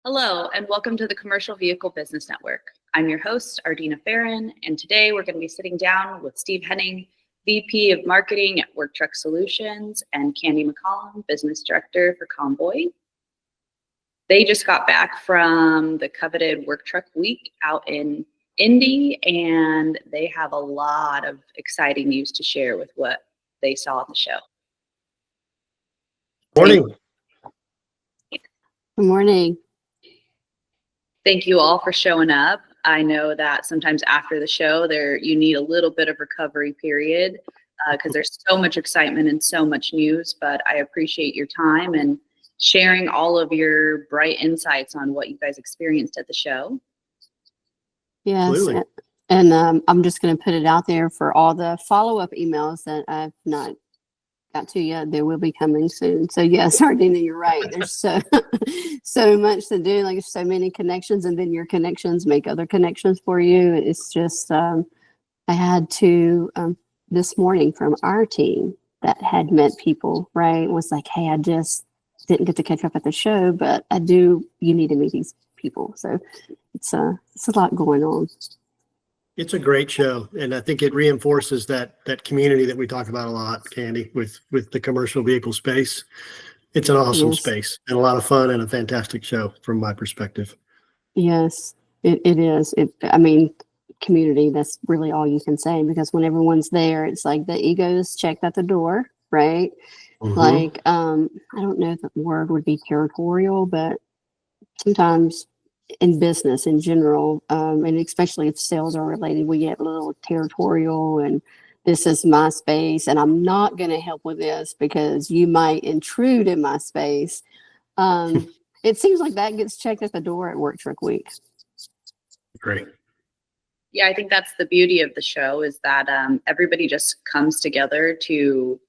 Hello, and welcome to the Commercial Vehicle Business Network. I'm your host, Ardina Ferrin, and today we're going to be sitting down with Steve Henning, VP of Marketing at Work Truck Solutions, and Candy McCollum, Business Director for Comvoy. They just got back from the coveted Work Truck Week out in Indy, and they have a lot of exciting news to share with what they saw at the show. Morning. Good morning. Thank you all for showing up. I know that sometimes after the show, you need a little bit of recovery period because there's so much excitement and so much news, but I appreciate your time and sharing all of your bright insights on what you guys experienced at the show. Yes, Absolutely. and I'm just going to put it out there for all the follow-up emails that I've not got to yet. They will be coming soon. So yes, Ardina, you're right. There's so much to do, like so many connections, and then your connections make other connections for you. It's just I had to this morning from our team that had met people, right? Was like, hey, I just didn't get to catch up at the show, but you need to meet these people. So it's a lot going on. It's a great show, and I think it reinforces that community that we talk about a lot, Candy, with the commercial vehicle space. It's an awesome space and a lot of fun and a fantastic show from my perspective. Yes, it is. I mean, community, that's really all you can say, because when everyone's there, it's like the ego is checked at the door, right? Mm-hmm. Like, I don't know if the word would be territorial, but sometimes in business in general, and especially if sales are related, we get a little territorial and this is my space and I'm not going to help with this because you might intrude in my space. It seems like that gets checked at the door at Work Truck Week. Great. Yeah, I think that's the beauty of the show is that everybody just comes together to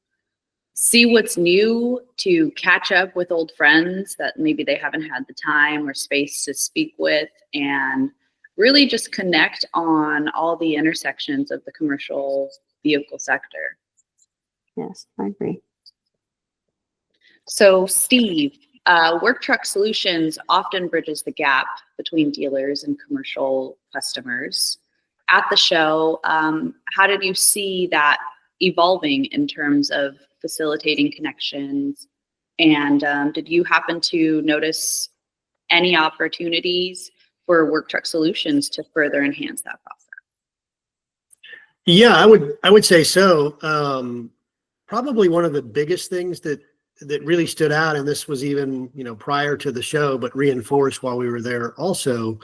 see what's new, to catch up with old friends that maybe they haven't had the time or space to speak with, and really just connect on all the intersections of the commercial vehicle sector. Yes, I agree. So Steve, Work Truck Solutions often bridges the gap between dealers and commercial customers. At the show, how did you see that evolving in terms of facilitating connections? And did you happen to notice any opportunities for Work Truck Solutions to further enhance that process? Yeah, I would say so. Probably one of the biggest things that really stood out, and this was even prior to the show, but reinforced while we were there also,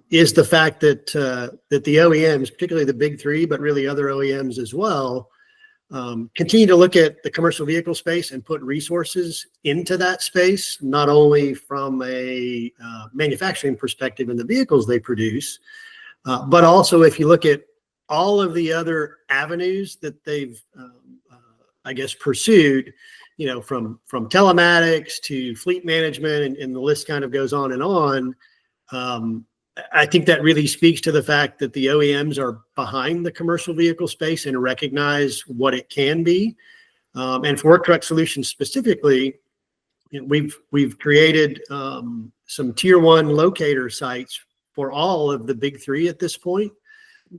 is the fact that the OEMs, particularly the big three, but really other OEMs as well, continue to look at the commercial vehicle space and put resources into that space, not only from a manufacturing perspective in the vehicles they produce, but also if you look at all of the other avenues that they've, I guess, pursued, from telematics to fleet management, and the list kind of goes on and on. I think that really speaks to the fact that the OEMs are behind the commercial vehicle space and recognize what it can be. And for Work Truck Solutions specifically, we've created some tier 1 locator sites for all of the big three at this point.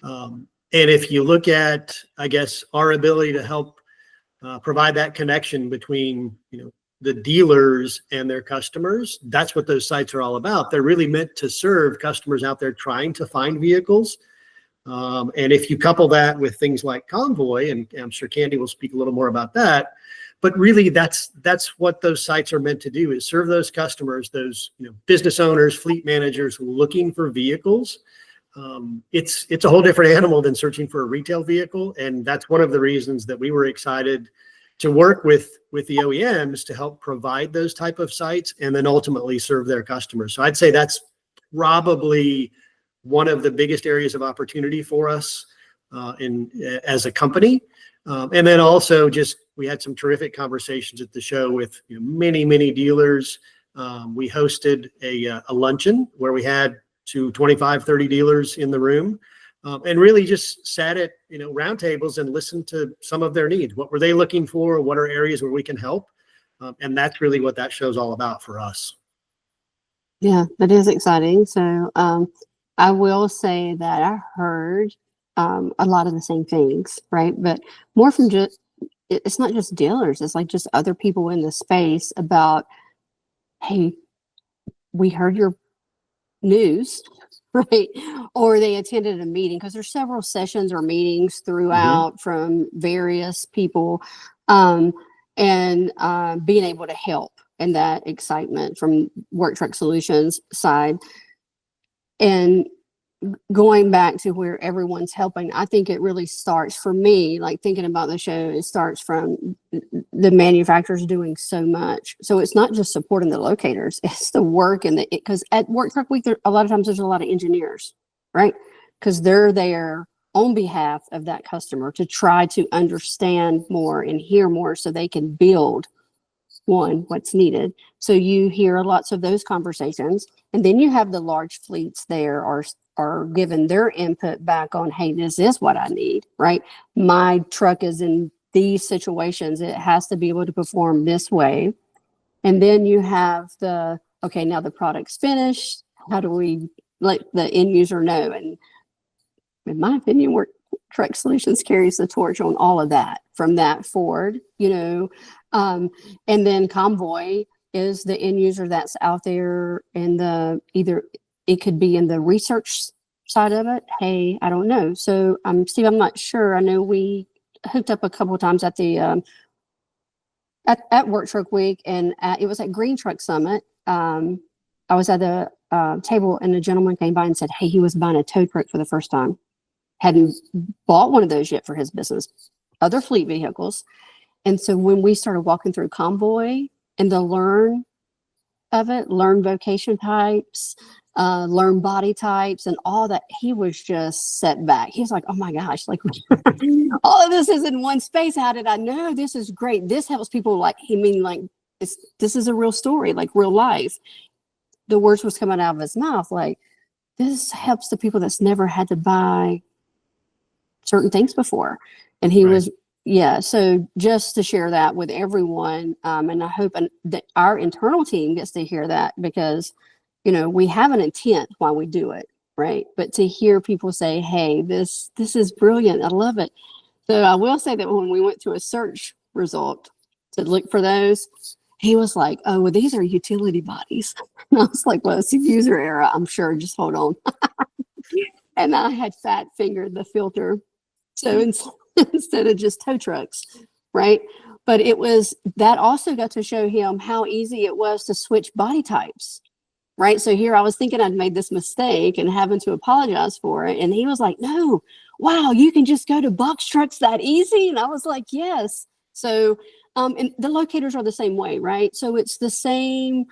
And if you look at, I guess, our ability to help provide that connection between, the dealers and their customers, that's what those sites are all about. They're really meant to serve customers out there trying to find vehicles. And if you couple that with things like Comvoy, and I'm sure Candy will speak a little more about that, but really that's what those sites are meant to do, is serve those customers, those business owners, fleet managers looking for vehicles. It's a whole different animal than searching for a retail vehicle, and that's one of the reasons that we were excited to work with the OEMs to help provide those type of sites and then ultimately serve their customers. So I'd say that's probably one of the biggest areas of opportunity for us as a company. And then also just, we had some terrific conversations at the show with many dealers. We hosted a luncheon where we had 25, 30 dealers in the room. And really just sat at round tables and listened to some of their needs. What were they looking for? What are areas where we can help? And that's really what that show's all about for us. Yeah, that is exciting. So I will say that I heard a lot of the same things, right? But more from just, it's not just dealers, it's like just other people in the space about, hey, we heard your news, right? Or they attended a meeting because there's several sessions or meetings throughout from various people, um, and being able to help and that excitement from Work Truck Solutions side. And going back to where everyone's helping, I think it really starts for me, like thinking about the show, it starts from the manufacturers doing so much. So it's not just supporting the locators, it's the work and the, because at Work Truck Week, there, a lot of times there's a lot of engineers, right? Because they're there on behalf of that customer to try to understand more and hear more so they can build one, what's needed. So you hear lots of those conversations, and then you have the large fleets there are giving their input back on, hey, this is what I need, right? My truck is in these situations. It has to be able to perform this way. And then you have the, okay, now the product's finished. How do we let the end user know? And in my opinion, Work Truck Solutions carries the torch on all of that from that forward, you know. And then Comvoy is the end user that's out there in the, either it could be in the research side of it. Hey, I don't know. So Steve, I'm not sure. I know we hooked up a couple of times at the at Work Truck Week, and it was at Green Truck Summit. I was at the table, and a gentleman came by and said, hey, he was buying a tow truck for the first time. Hadn't bought one of those yet for his business, other fleet vehicles. And so when we started walking through Comvoy and the learn of it, learn vocation types, learn body types and all that, he was just set back. He was like, oh my gosh, like all of this is in one space. How did I know? This is great. This helps people, like, he mean like this is a real story, like real life. The words was coming out of his mouth like, this helps the people that's never had to buy certain things before. And he was, yeah. So just to share that with everyone, and I hope that our internal team gets to hear that, because, you know, we have an intent while we do it, right? But to hear people say, hey, this is brilliant, I love it. So I will say that when we went to a search result to look for those, he was like, oh, well, these are utility bodies. And I was like, well, it's a user error, I'm sure, just hold on. And I had fat fingered the filter. So instead of just tow trucks, right? But it was, that also got to show him how easy it was to switch body types, right? So here I was thinking I'd made this mistake and having to apologize for it. And he was like, no, wow, you can just go to box trucks that easy? And I was like, yes. So, and the locators are the same way, right? So it's the same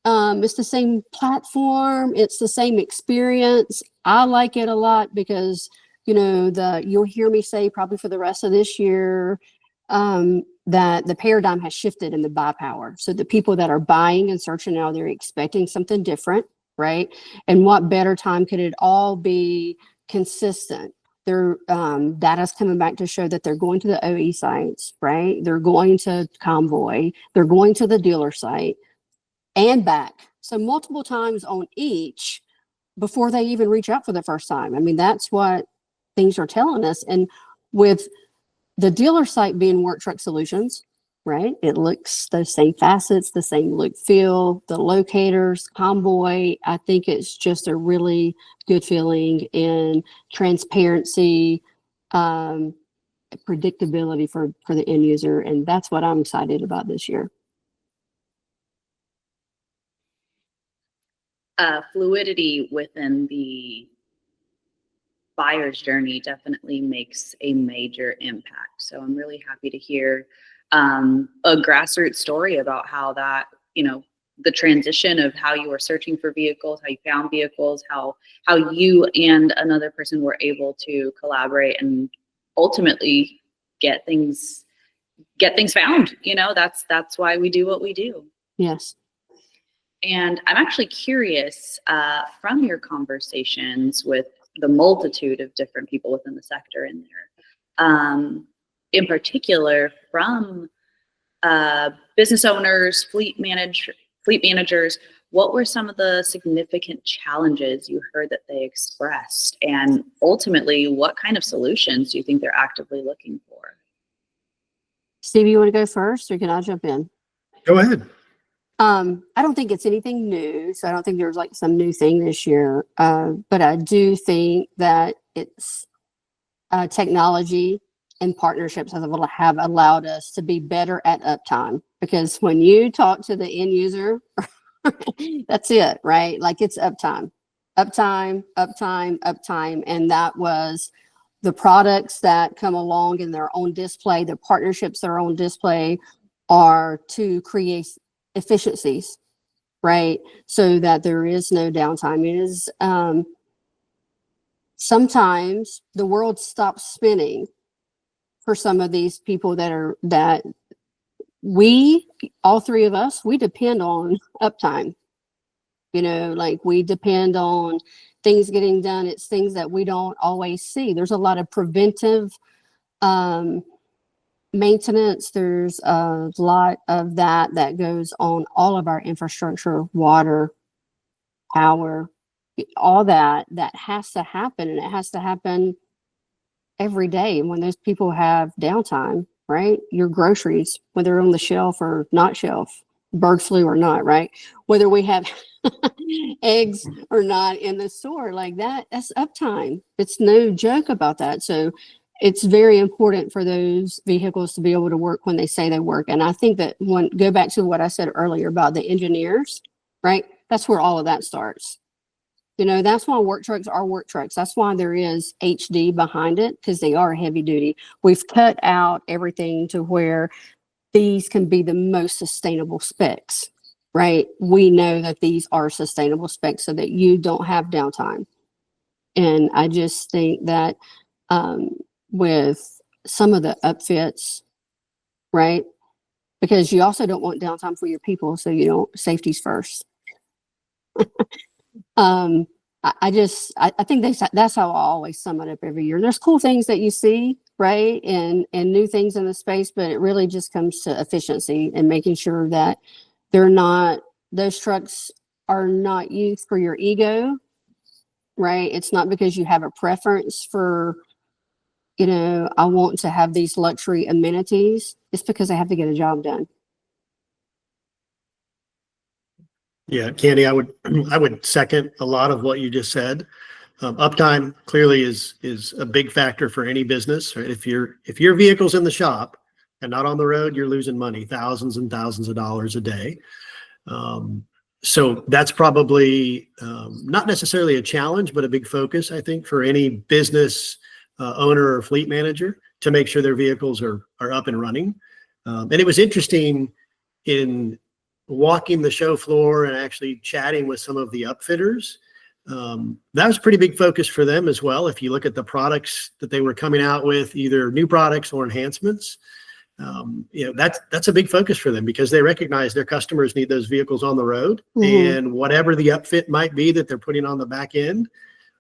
platform. It's the same experience. I like it a lot because, you know, you'll hear me say probably for the rest of this year, that the paradigm has shifted in the buy power. So the people that are buying and searching now, they're expecting something different, right? And what better time could it all be consistent? Their data's coming back to show that they're going to the OE sites, right? They're going to Comvoy, they're going to the dealer site and back. So multiple times on each before they even reach out for the first time. I mean, that's what things are telling us. And with the dealer site being Work Truck Solutions, right? It looks the same facets, the same look, feel, the locators, Comvoy. I think it's just a really good feeling in transparency, predictability for the end user. And that's what I'm excited about this year. Fluidity within the buyer's journey definitely makes a major impact. So I'm really happy to hear a grassroots story about how that, you know, the transition of how you were searching for vehicles, how you found vehicles, how you and another person were able to collaborate and ultimately get things found. You know, that's why we do what we do. Yes. And I'm actually curious, from your conversations with the multitude of different people within the sector in there, in particular from business owners, fleet managers, what were some of the significant challenges you heard that they expressed? And ultimately, what kind of solutions do you think they're actively looking for? Steve, you want to go first, or can I jump in? Go ahead. I don't think it's anything new, so I don't think there's like some new thing this year. But I do think that it's technology and partnerships have allowed us to be better at uptime. Because when you talk to the end user, that's it, right? Like it's uptime, uptime, uptime, uptime. And that was the products that come along in their own display, the partnerships that are on display are to create efficiencies, right? So that there is no downtime. It is sometimes the world stops spinning for some of these people that we, all three of us, we depend on uptime. You know, like we depend on things getting done. It's things that we don't always see. There's a lot of preventive maintenance. There's a lot of that goes on all of our infrastructure, water, power, all that has to happen, and it has to happen every day. And when those people have downtime, right? Your groceries, whether on the shelf or not shelf, bird flu or not, right? Whether we have eggs or not in the store, like that's uptime. It's no joke about that. So it's very important for those vehicles to be able to work when they say they work. And I think that go back to what I said earlier about the engineers, right? That's where all of that starts. You know, that's why work trucks are work trucks. That's why there is HD behind it, because they are heavy duty. We've cut out everything to where these can be the most sustainable specs, right? We know that these are sustainable specs so that you don't have downtime. And I just think that with some of the upfits, right? Because you also don't want downtime for your people, so you don't, safety's first. I think that's how I always sum it up every year. There's cool things that you see, right? And new things in the space, but it really just comes to efficiency and making sure that those trucks are not used for your ego, right? It's not because you have a preference for, you know, I want to have these luxury amenities. It's because I have to get a job done. Yeah, Candy, I would second a lot of what you just said. Uptime clearly is a big factor for any business. Right? If your vehicle's in the shop and not on the road, you're losing money, thousands and thousands of dollars a day. So that's probably not necessarily a challenge, but a big focus, I think, for any business owner or fleet manager to make sure their vehicles are up and running. And it was interesting in walking the show floor and actually chatting with some of the upfitters. That was a pretty big focus for them as well. If you look at the products that they were coming out with, either new products or enhancements, you know, that's a big focus for them because they recognize their customers need those vehicles on the road. Mm-hmm. And whatever the upfit might be that they're putting on the back end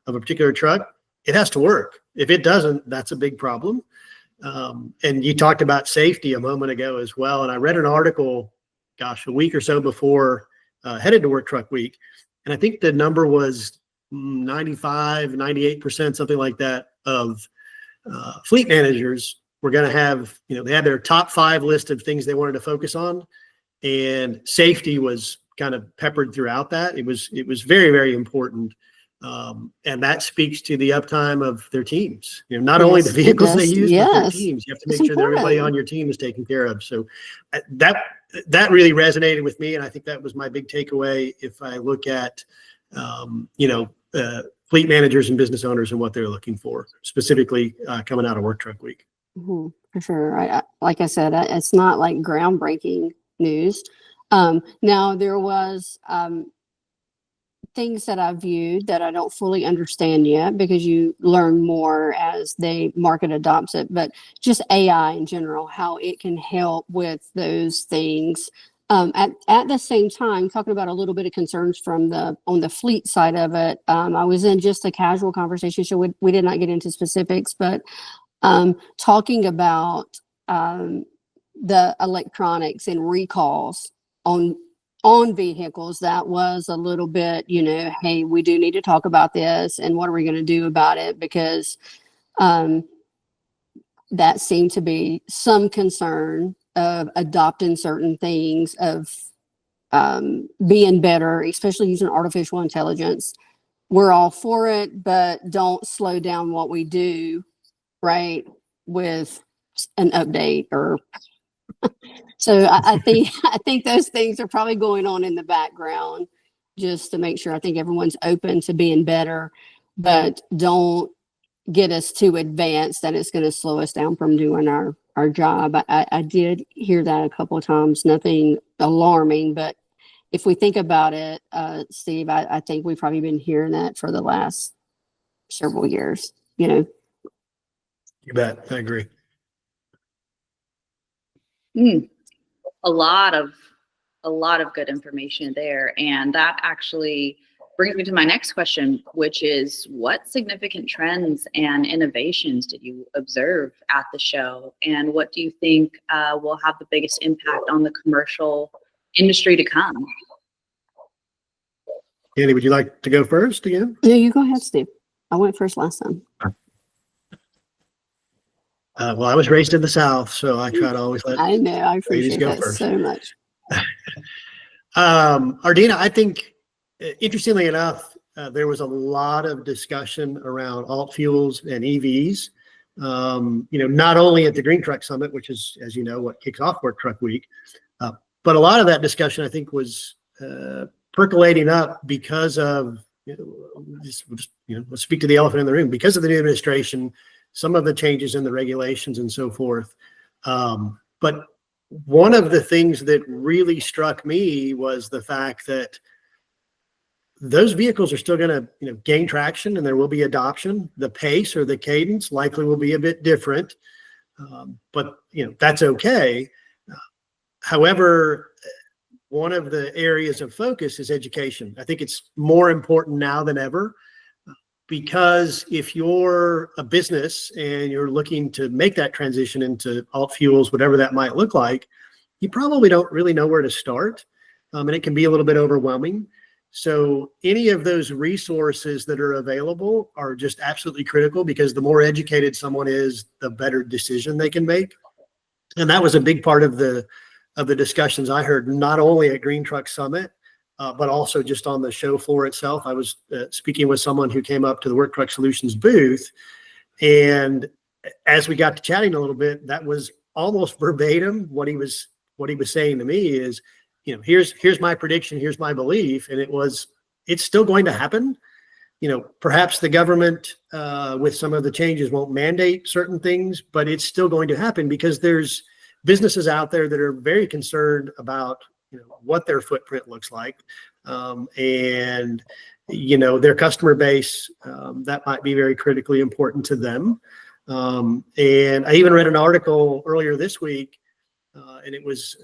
of a particular truck, it has to work. If it doesn't, that's a big problem. And you talked about safety a moment ago as well. And I read an article, a week or so before headed to Work Truck Week. And I think the number was 95, 98%, something like that, of fleet managers were going to have, you know, they had their top 5 list of things they wanted to focus on. And safety was kind of peppered throughout that. It was very, very important. And that speaks to the uptime of their teams. You know, not only the vehicles they use, but their teams. You have to make sure that everybody on your team is taken care of. So that really resonated with me. And I think that was my big takeaway if I look at, fleet managers and business owners and what they're looking for, specifically coming out of Work Truck Week. Mm-hmm, for sure. Like I said, it's not like groundbreaking news. Now, there was things that I viewed that I don't fully understand yet because you learn more as the market adopts it, but just AI in general, how it can help with those things. At the same time, talking about a little bit of concerns on the fleet side of it, I was in just a casual conversation, so we did not get into specifics, but talking about the electronics and recalls on on vehicles, that was a little bit, hey, we do need to talk about this and what are we going to do about it? Because that seemed to be some concern of adopting certain things, of being better, especially using artificial intelligence. We're all for it, but don't slow down what we do, right, with an update or so I think I think those things are probably going on in the background just to make sure. I think everyone's open to being better, but don't get us too advanced that it's going to slow us down from doing our job. I did hear that a couple of times, nothing alarming, but if we think about it, Steve, I think we've probably been hearing that for the last several years, You bet. I agree. A lot of good information there. And that actually brings me to my next question, which is, what significant trends and innovations did you observe at the show? And what do you think will have the biggest impact on the commercial industry to come? Candy, would you like to go first again? No, you go ahead, Steve. I went first last time. Well, I was raised in the South, so I try to always let I know. I appreciate go that first. so much. Ardina, I think, interestingly enough, there was a lot of discussion around alt fuels and EVs. Not only at the Green Truck Summit, which is, as you know, what kicks off Work Truck Week, but a lot of that discussion, I think, was percolating up because of, let's speak to the elephant in the room, because of the new administration, some of the changes in the regulations and so forth. But one of the things that really struck me was the fact that those vehicles are still going to, gain traction, and there will be adoption. The pace or the cadence likely will be a bit different, but that's okay. However, one of the areas of focus is education. I think it's more important now than ever, because if you're a business and you're looking to make that transition into alt fuels, whatever that might look like, you probably don't really know where to start, and it can be a little bit overwhelming. So any of those resources that are available are just absolutely critical, because the more educated someone is, the better decision they can make. And that was a big part of the discussions I heard, not only at Green Truck Summit, but also just on the show floor itself. I was speaking with someone who came up to the Work Truck Solutions booth, and as we got to chatting a little bit, that was almost verbatim what he was saying to me is, here's my prediction, here's my belief, and it's still going to happen. Perhaps the government with some of the changes won't mandate certain things, but it's still going to happen, because there's businesses out there that are very concerned about what their footprint looks like, and their customer base, that might be very critically important to them. And I even read an article earlier this week, and it was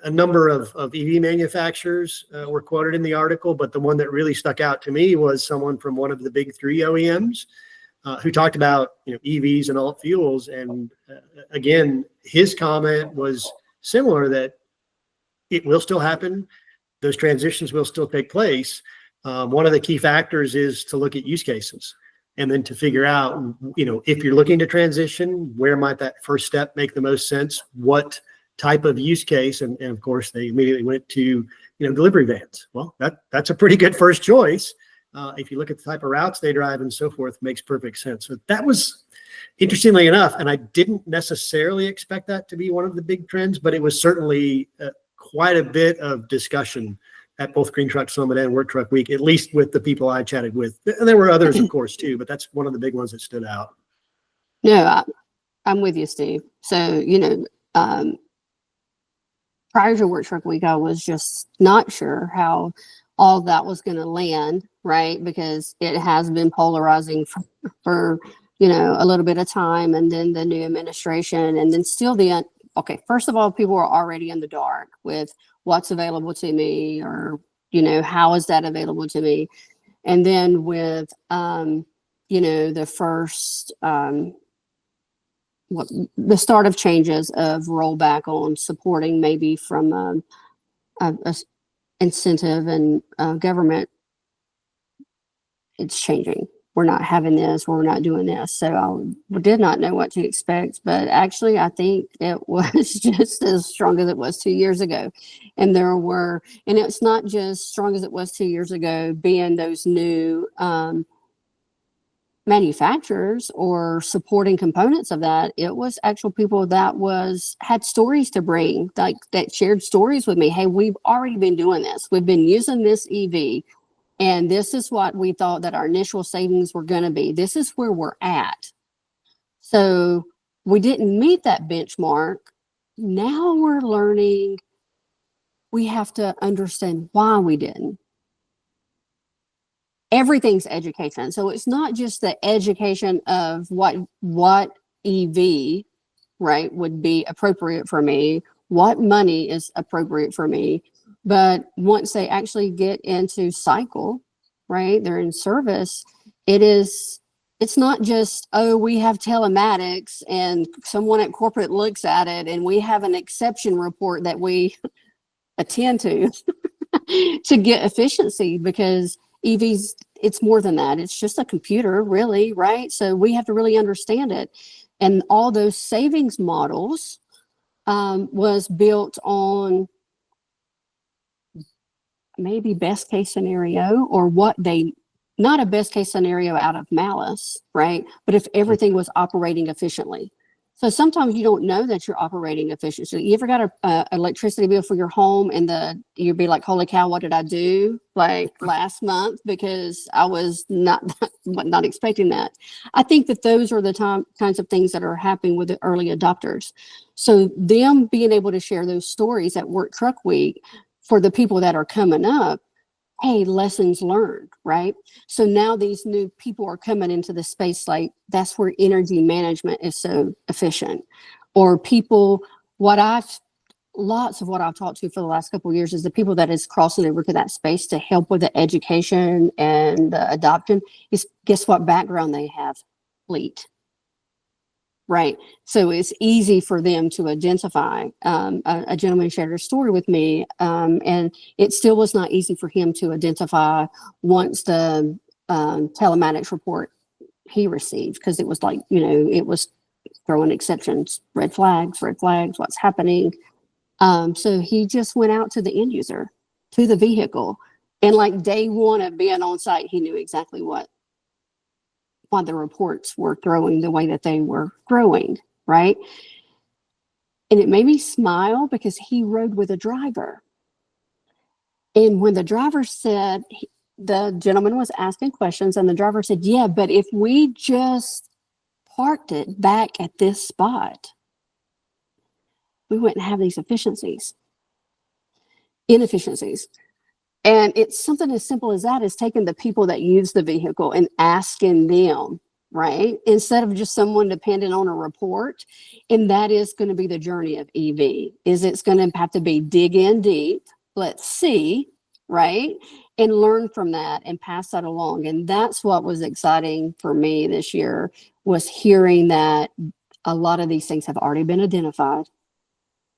a number of EV manufacturers were quoted in the article, but the one that really stuck out to me was someone from one of the big three OEMs who talked about EVs and alt fuels. And again, his comment was similar, that it will still happen. Those transitions will still take place. One of the key factors is to look at use cases, and then to figure out, if you're looking to transition, where might that first step make the most sense? What type of use case? And of course, they immediately went to, delivery vans. Well, that's a pretty good first choice. If you look at the type of routes they drive and so forth, makes perfect sense. So that was, interestingly enough, and I didn't necessarily expect that to be one of the big trends, but it was certainly quite a bit of discussion at both Green Truck Summit and Work Truck Week, at least with the people I chatted with. And there were others, of course, too, but that's one of the big ones that stood out. No, I'm with you, Steve. So, prior to Work Truck Week, I was just not sure how all that was going to land, right? Because it has been polarizing for a little bit of time, and then the new administration, and then still okay, first of all, people are already in the dark with what's available to me, or, how is that available to me? And then with, the first, the start of changes of rollback on supporting maybe from a incentive and government, it's changing. We're not having this, we're not doing this. So I did not know what to expect, but actually I think it was just as strong as it was 2 years ago. And it's not just strong as it was 2 years ago, being those new manufacturers or supporting components of that. It was actual people that had stories to bring, like that shared stories with me. Hey, we've already been doing this. We've been using this EV. And this is what we thought that our initial savings were going to be. This is where we're at. So we didn't meet that benchmark. Now we're learning. We have to understand why we didn't. Everything's education. So it's not just the education of what EV, right, would be appropriate for me, what money is appropriate for me. But once they actually get into cycle, right, they're in service, it's not just, oh, we have telematics and someone at corporate looks at it and we have an exception report that we attend to to get efficiency, because EVs, it's more than that. It's just a computer, really, right? So we have to really understand it. And all those savings models was built on maybe best case scenario, or not a best case scenario out of malice, right? But if everything was operating efficiently. So sometimes you don't know that you're operating efficiently. You ever got a electricity bill for your home and you'd be like, holy cow, what did I do like last month? Because I was not expecting that. I think that those are the kinds of things that are happening with the early adopters. So them being able to share those stories at Work Truck Week for the people that are coming up, hey, lessons learned, right? So now these new people are coming into the space, like that's where energy management is so efficient. Or people, lots of what I've talked to for the last couple of years is the people that is crossing over to that space to help with the education and the adoption is, guess what background they have? Fleet. Right. So it's easy for them to identify. A gentleman shared a story with me, and it still was not easy for him to identify once the telematics report he received, because it was like, it was throwing exceptions, red flags, what's happening. So he just went out to the end user, to the vehicle. And like day one of being on site, he knew exactly why the reports were throwing the way that they were throwing, right? And it made me smile because he rode with a driver. And when the driver said, the gentleman was asking questions and the driver said, yeah, but if we just parked it back at this spot, we wouldn't have these inefficiencies. And it's something as simple as that, is taking the people that use the vehicle and asking them, right? Instead of just someone dependent on a report. And that is going to be the journey of EV, is it's going to have to be dig in deep, let's see, right? And learn from that and pass that along. And that's what was exciting for me this year, was hearing that a lot of these things have already been identified.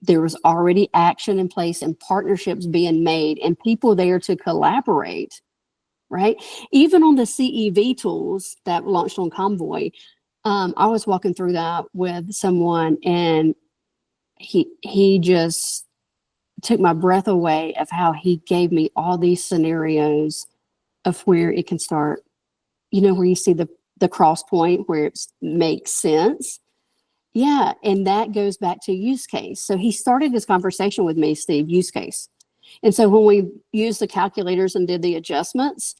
There was already action in place and partnerships being made and people there to collaborate, right? Even on the CEV tools that launched on Comvoy, I was walking through that with someone and he just took my breath away of how he gave me all these scenarios of where it can start, where you see the cross point where it makes sense. Yeah, and that goes back to use case. So he started this conversation with me, Steve, use case. And so when we used the calculators and did the adjustments,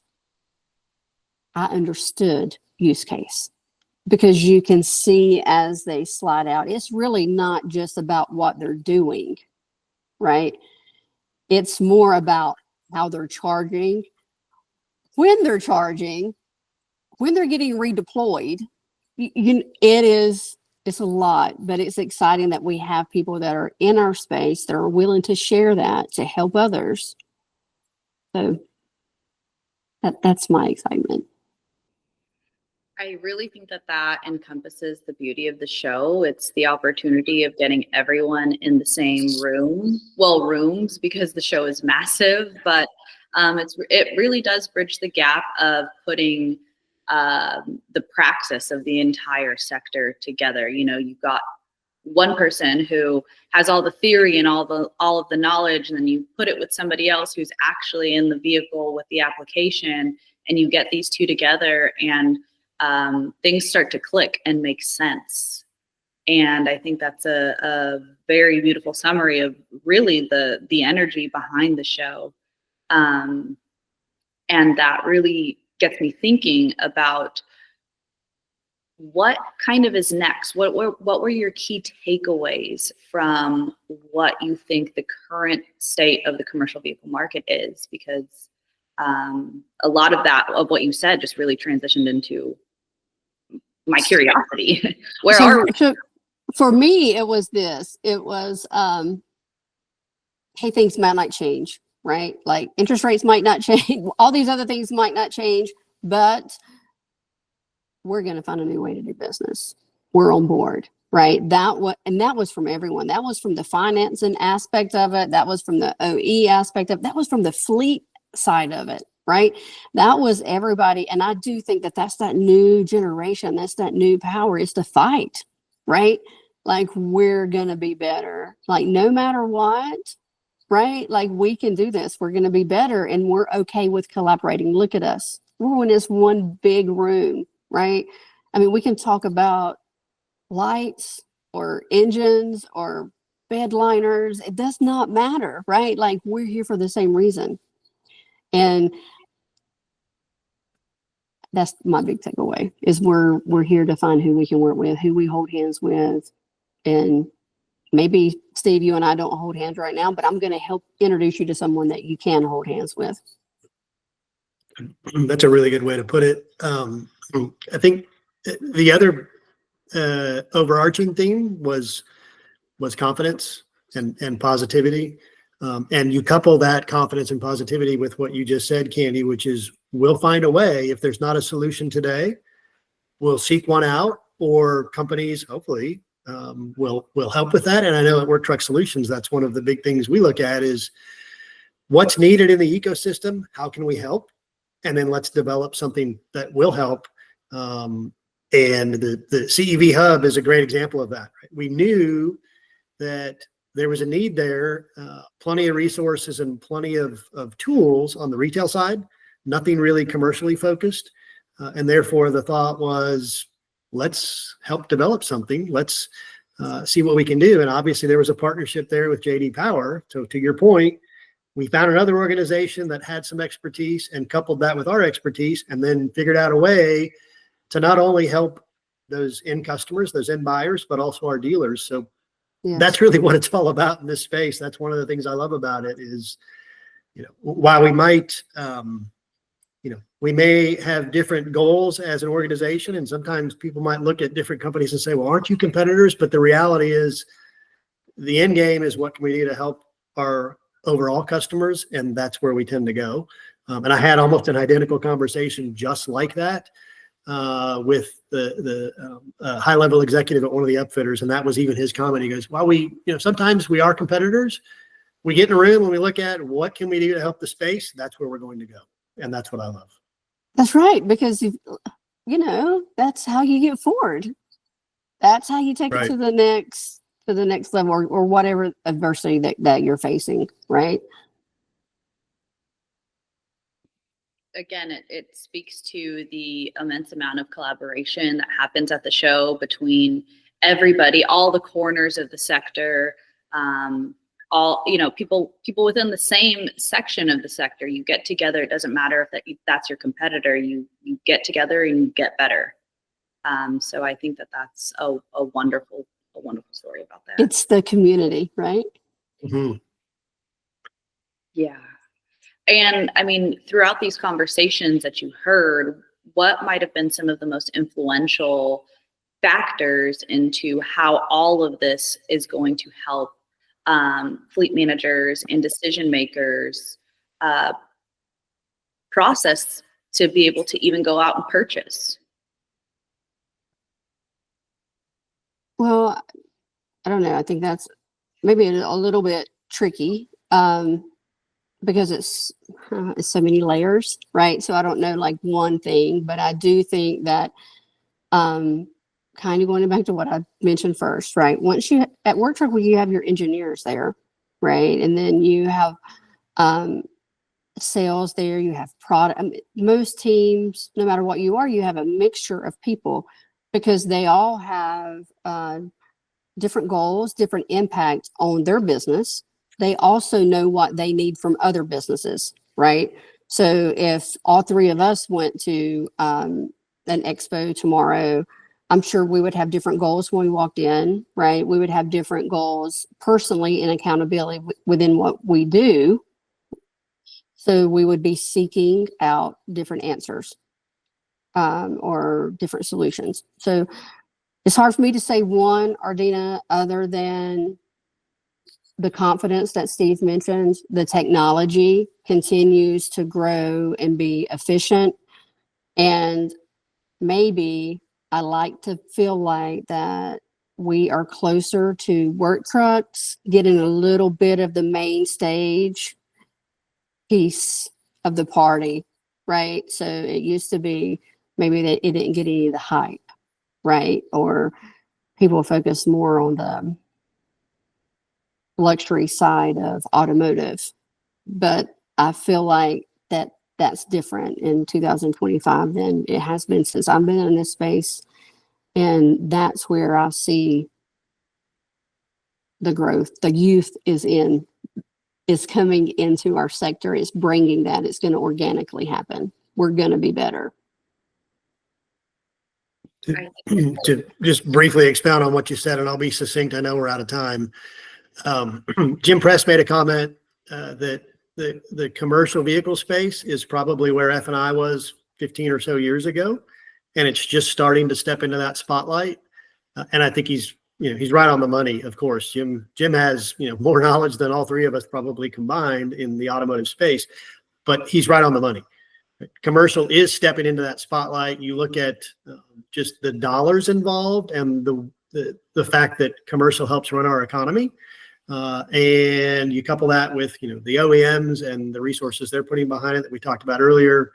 I understood use case, because you can see as they slide out, it's really not just about what they're doing, right? It's more about how they're charging, when they're charging, when they're getting redeployed. It's a lot, but it's exciting that we have people that are in our space that are willing to share that to help others. So that's my excitement. I really think that that encompasses the beauty of the show. It's the opportunity of getting everyone in the same room. Well, rooms, because the show is massive, but it really does bridge the gap of putting the praxis of the entire sector together. You know, you've got one person who has all the theory and all of the knowledge, and then you put it with somebody else who's actually in the vehicle with the application, and you get these two together, and things start to click and make sense. And I think that's a very beautiful summary of really the energy behind the show. And that really gets me thinking about what kind of is next. What were your key takeaways from what you think the current state of the commercial vehicle market is? Because a lot of that, of what you said, just really transitioned into my curiosity. Where are we? So for me, it was this. It was, hey, things might not change, right? Like interest rates might not change. All these other things might not change, but we're going to find a new way to do business. We're on board, right? That was from everyone. That was from the financing aspect of it. That was from the OE aspect of it. That was from the fleet side of it, right? That was everybody. And I do think that that's that new generation. That's that new power, is to fight, right? Like, we're going to be better. Like, no matter what, right? Like, we can do this. We're going to be better, and we're okay with collaborating. Look at us. We're in this one big room, right? I mean, we can talk about lights or engines or bed liners. It does not matter, right? Like, we're here for the same reason. And that's my big takeaway, is we're here to find who we can work with, who we hold hands with. And maybe, Steve, you and I don't hold hands right now, but I'm going to help introduce you to someone that you can hold hands with. That's a really good way to put it. I think the other overarching theme was confidence and positivity. And you couple that confidence and positivity with what you just said, Candy, which is, we'll find a way. If there's not a solution today, we'll seek one out, or companies, hopefully, will help with that. And I know at Work Truck Solutions, that's one of the big things we look at, is what's needed in the ecosystem. How can we help? And then let's develop something that will help. And the CEV Hub is a great example of that. Right? We knew that there was a need there, plenty of resources and plenty of tools on the retail side, nothing really commercially focused. And therefore the thought was, let's help develop something. Let's see what we can do. And obviously there was a partnership there with JD Power. So to your point, we found another organization that had some expertise and coupled that with our expertise, and then figured out a way to not only help those end customers, those end buyers, but also our dealers. So yes, that's really what it's all about in this space. That's one of the things I love about it is, while we might, we may have different goals as an organization, and sometimes people might look at different companies and say, well, aren't you competitors? But the reality is, the end game is, what can we do to help our overall customers? And that's where we tend to go. And I had almost an identical conversation just like that with the high-level executive at one of the upfitters. And that was even his comment. He goes, well, sometimes we are competitors. We get in a room and we look at what can we do to help the space. That's where we're going to go. And that's what I love. That's right. Because, that's how you get forward. That's how you take it to the next level, or whatever adversity that you're facing. Right. Again, it speaks to the immense amount of collaboration that happens at the show between everybody, all the corners of the sector, all, people within the same section of the sector. You get together. It doesn't matter if that's your competitor. You get together and you get better. So I think that's a wonderful story about that. It's the community, right? Mm-hmm. Yeah. And I mean, throughout these conversations that you heard, what might have been some of the most influential factors into how all of this is going to help fleet managers and decision makers process to be able to even go out and purchase? Well, I don't know. I think that's maybe a little bit tricky because it's so many layers, right? So I don't know like one thing, but I do think that kind of going back to what I mentioned first, right? Once you at Work Truck, you have your engineers there, right? And then you have sales there, you have product. I mean, most teams, no matter what you are, you have a mixture of people because they all have different goals, different impact on their business. They also know what they need from other businesses, right? So if all three of us went to an expo tomorrow, I'm sure we would have different goals when we walked in, right? We would have different goals personally and accountability within what we do. So we would be seeking out different answers or different solutions. So it's hard for me to say one, Ardina, other than the confidence that Steve mentioned. The technology continues to grow and be efficient. And maybe I like to feel like that we are closer to work trucks, getting a little bit of the main stage piece of the party, right? So it used to be maybe that it didn't get any of the hype, right? Or people focus more on the luxury side of automotive. But I feel like that's different in 2025 than it has been since I've been in this space. And that's where I see the growth. The youth is coming into our sector. It's bringing that. It's going to organically happen. We're going to be better. To just briefly expound on what you said, and I'll be succinct. I know we're out of time. Jim Press made a comment that the commercial vehicle space is probably where F&I was 15 or so years ago, and it's just starting to step into that spotlight. And I think he's right on the money. Of course, Jim has more knowledge than all three of us probably combined in the automotive space, but he's right on the money. Commercial is stepping into that spotlight. You look at just the dollars involved and the fact that commercial helps run our economy. And you couple that with, the OEMs and the resources they're putting behind it that we talked about earlier,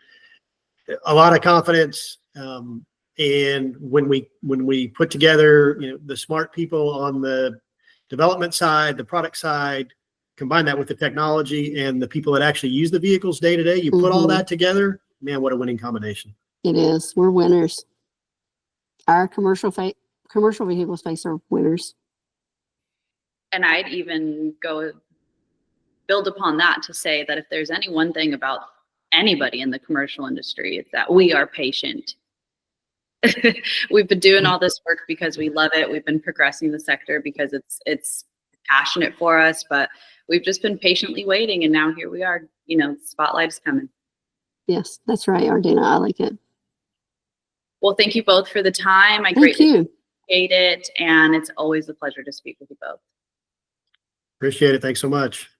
a lot of confidence. And when we put together, the smart people on the development side, the product side, combine that with the technology and the people that actually use the vehicles day to day, you put all that together, man, what a winning combination. It is. We're winners. Our commercial vehicle space are winners. And I'd even build upon that to say that if there's any one thing about anybody in the commercial industry, it's that we are patient. We've been doing all this work because we love it. We've been progressing the sector because it's passionate for us, but we've just been patiently waiting, and now here we are. Spotlight's coming. Yes, that's right, Ardina. I like it. Well, thank you both for the time. I greatly appreciate it, and it's always a pleasure to speak with you both. Appreciate it. Thanks so much.